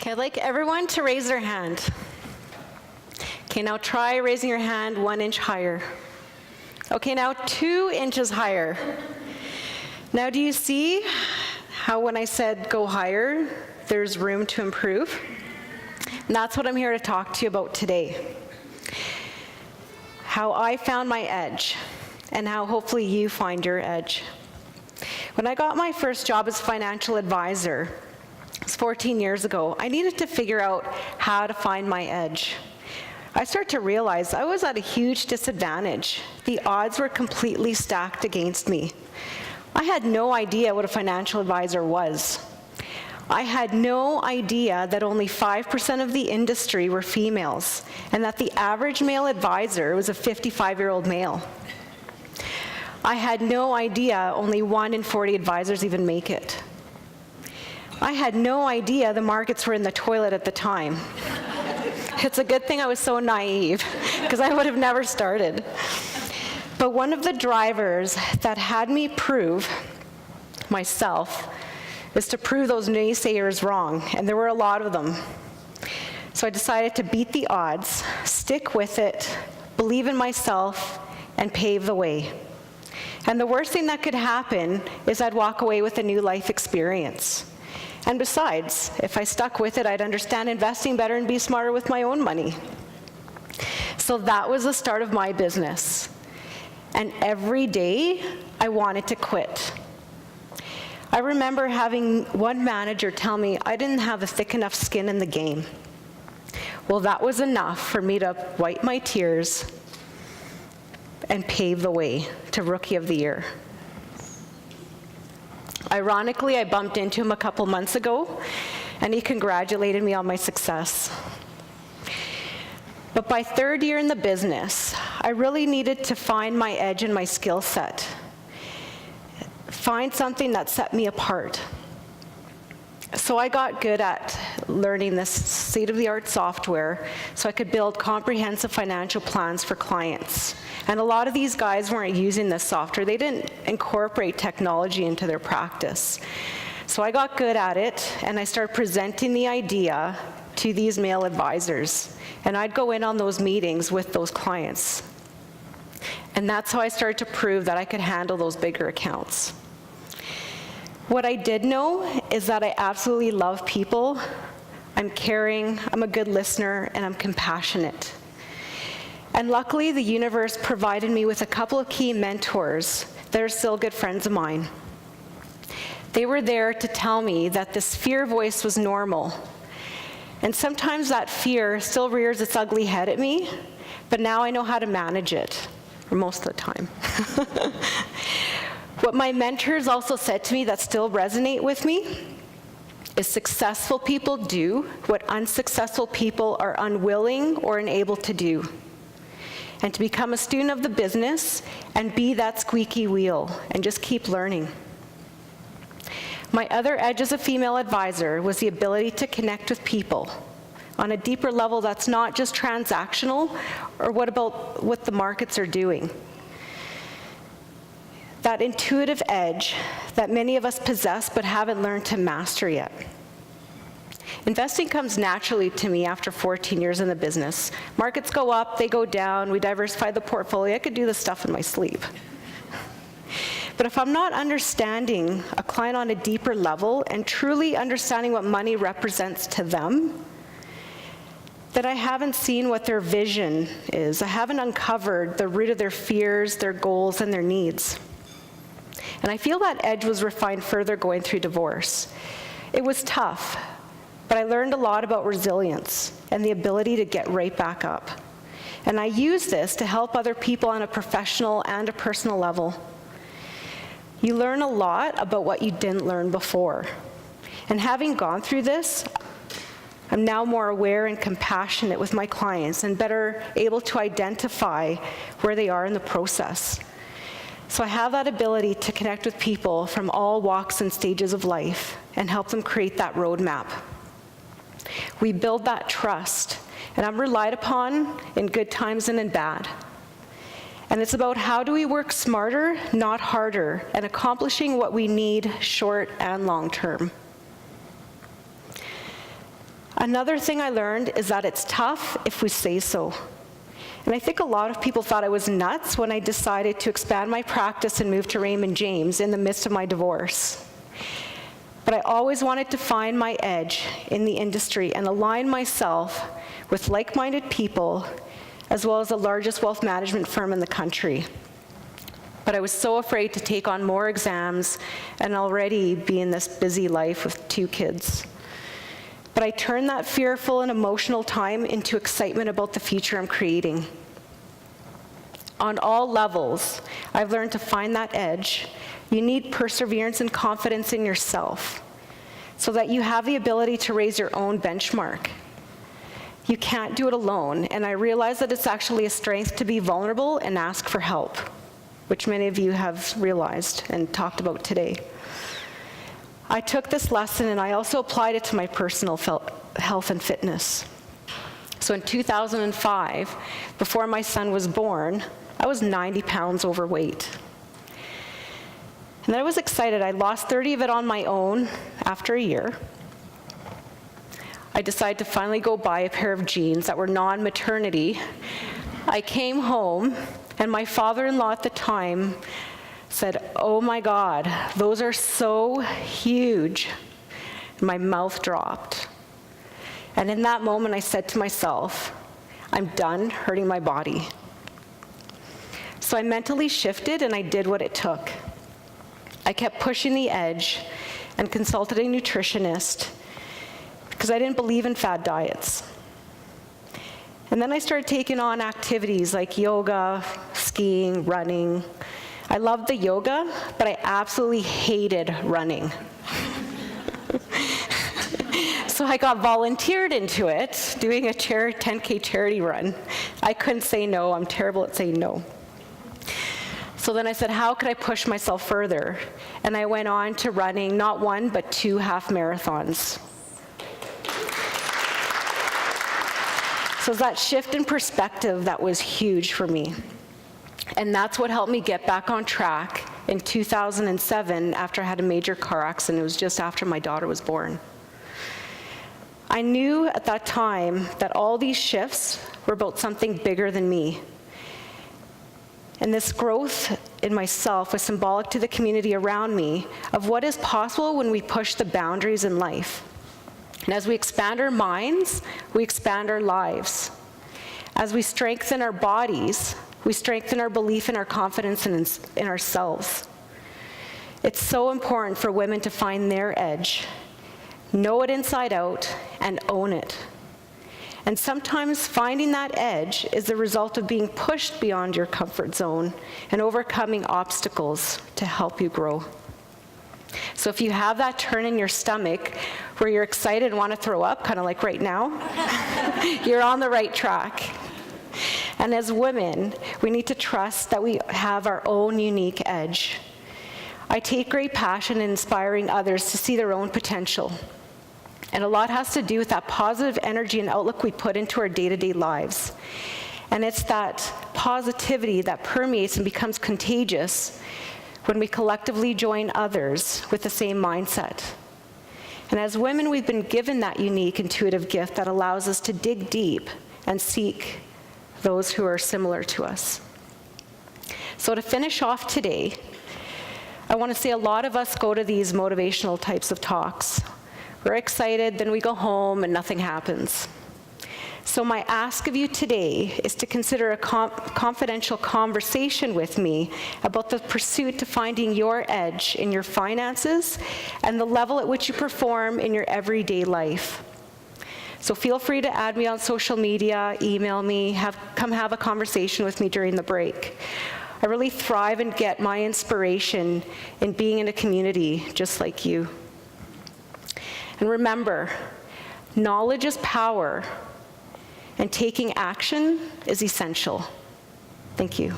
Okay, I'd like everyone to raise their hand. Okay, now try raising your hand 1 inch higher. Okay, now 2 inches higher. Now do you see how when I said go higher, there's room to improve? And that's what I'm here to talk to you about today. How I found my edge, and how hopefully you find your edge. When I got my first job as financial advisor, it was 14 years ago, I needed to figure out how to find my edge. I started to realize I was at a huge disadvantage. The odds were completely stacked against me. I had no idea what a financial advisor was. I had no idea that only 5% of the industry were females, and that the average male advisor was a 55-year-old male. I had no idea only 1 in 40 advisors even make it. I had no idea the markets were in the toilet at the time. It's a good thing I was so naive, because I would have never started. But one of the drivers that had me prove myself is to prove those naysayers wrong, and there were a lot of them. So I decided to beat the odds, stick with it, believe in myself, and pave the way. And the worst thing that could happen is I'd walk away with a new life experience. And besides, if I stuck with it, I'd understand investing better and be smarter with my own money. So that was the start of my business. And every day, I wanted to quit. I remember having one manager tell me I didn't have a thick enough skin in the game. Well, that was enough for me to wipe my tears and pave the way to Rookie of the Year. Ironically, I bumped into him a couple months ago, and he congratulated me on my success. But by third year in the business, I really needed to find my edge and my skill set. Find something that set me apart. So I got good at learning this state-of-the-art software so I could build comprehensive financial plans for clients. And a lot of these guys weren't using this software. They didn't incorporate technology into their practice. So I got good at it, and I started presenting the idea to these male advisors. And I'd go in on those meetings with those clients. And that's how I started to prove that I could handle those bigger accounts. What I did know is that I absolutely love people. I'm caring, I'm a good listener, and I'm compassionate. And luckily, the universe provided me with a couple of key mentors that are still good friends of mine. They were there to tell me that this fear voice was normal. And sometimes that fear still rears its ugly head at me, but now I know how to manage it, or most of the time. What my mentors also said to me that still resonate with me is successful people do what unsuccessful people are unwilling or unable to do. And to become a student of the business and be that squeaky wheel and just keep learning. My other edge as a female advisor was the ability to connect with people on a deeper level that's not just transactional or what about what the markets are doing. That intuitive edge that many of us possess but haven't learned to master yet. Investing comes naturally to me after 14 years in the business. Markets go up, they go down, we diversify the portfolio. I could do this stuff in my sleep. But if I'm not understanding a client on a deeper level and truly understanding what money represents to them, that I haven't seen what their vision is. I haven't uncovered the root of their fears, their goals, and their needs. And I feel that edge was refined further going through divorce. It was tough, but I learned a lot about resilience and the ability to get right back up. And I use this to help other people on a professional and a personal level. You learn a lot about what you didn't learn before. And having gone through this, I'm now more aware and compassionate with my clients and better able to identify where they are in the process. So I have that ability to connect with people from all walks and stages of life and help them create that roadmap. We build that trust, and I'm relied upon in good times and in bad. And it's about how do we work smarter, not harder, and accomplishing what we need short and long term. Another thing I learned is that it's tough if we say so. And I think a lot of people thought I was nuts when I decided to expand my practice and move to Raymond James in the midst of my divorce. But I always wanted to find my edge in the industry and align myself with like-minded people, as well as the largest wealth management firm in the country. But I was so afraid to take on more exams and already be in this busy life with 2 kids. But I turned that fearful and emotional time into excitement about the future I'm creating. On all levels, I've learned to find that edge. You need perseverance and confidence in yourself so that you have the ability to raise your own benchmark. You can't do it alone, and I realize that it's actually a strength to be vulnerable and ask for help, which many of you have realized and talked about today. I took this lesson and I also applied it to my personal health and fitness. So in 2005, before my son was born, I was 90 pounds overweight. And then I was excited. I lost 30 of it on my own after a year. I decided to finally go buy a pair of jeans that were non-maternity. I came home, and my father-in-law at the time said, "Oh my God, those are so huge." And my mouth dropped. And in that moment, I said to myself, I'm done hurting my body. So I mentally shifted and I did what it took. I kept pushing the edge and consulted a nutritionist because I didn't believe in fad diets. And then I started taking on activities like yoga, skiing, running. I loved the yoga, but I absolutely hated running. So I got volunteered into it, doing a 10K charity run. I couldn't say no. I'm terrible at saying no. So then I said, how could I push myself further? And I went on to running not 1, but 2 half marathons. So that shift in perspective, that was huge for me. And that's what helped me get back on track in 2007 after I had a major car accident. It was just after my daughter was born. I knew at that time that all these shifts were about something bigger than me. And this growth in myself was symbolic to the community around me of what is possible when we push the boundaries in life. And as we expand our minds, we expand our lives. As we strengthen our bodies, we strengthen our belief and our confidence in ourselves. It's so important for women to find their edge, know it inside out, and own it. And sometimes finding that edge is the result of being pushed beyond your comfort zone and overcoming obstacles to help you grow. So if you have that turn in your stomach where you're excited and want to throw up, kind of like right now, you're on the right track. And as women, we need to trust that we have our own unique edge. I take great passion in inspiring others to see their own potential. And a lot has to do with that positive energy and outlook we put into our day-to-day lives. And it's that positivity that permeates and becomes contagious when we collectively join others with the same mindset. And as women, we've been given that unique intuitive gift that allows us to dig deep and seek those who are similar to us. So to finish off today, I want to say a lot of us go to these motivational types of talks. We're excited, then we go home and nothing happens. So my ask of you today is to consider a confidential conversation with me about the pursuit to finding your edge in your finances and the level at which you perform in your everyday life. So feel free to add me on social media, email me, come have a conversation with me during the break. I really thrive and get my inspiration in being in a community just like you. And remember, knowledge is power, and taking action is essential. Thank you.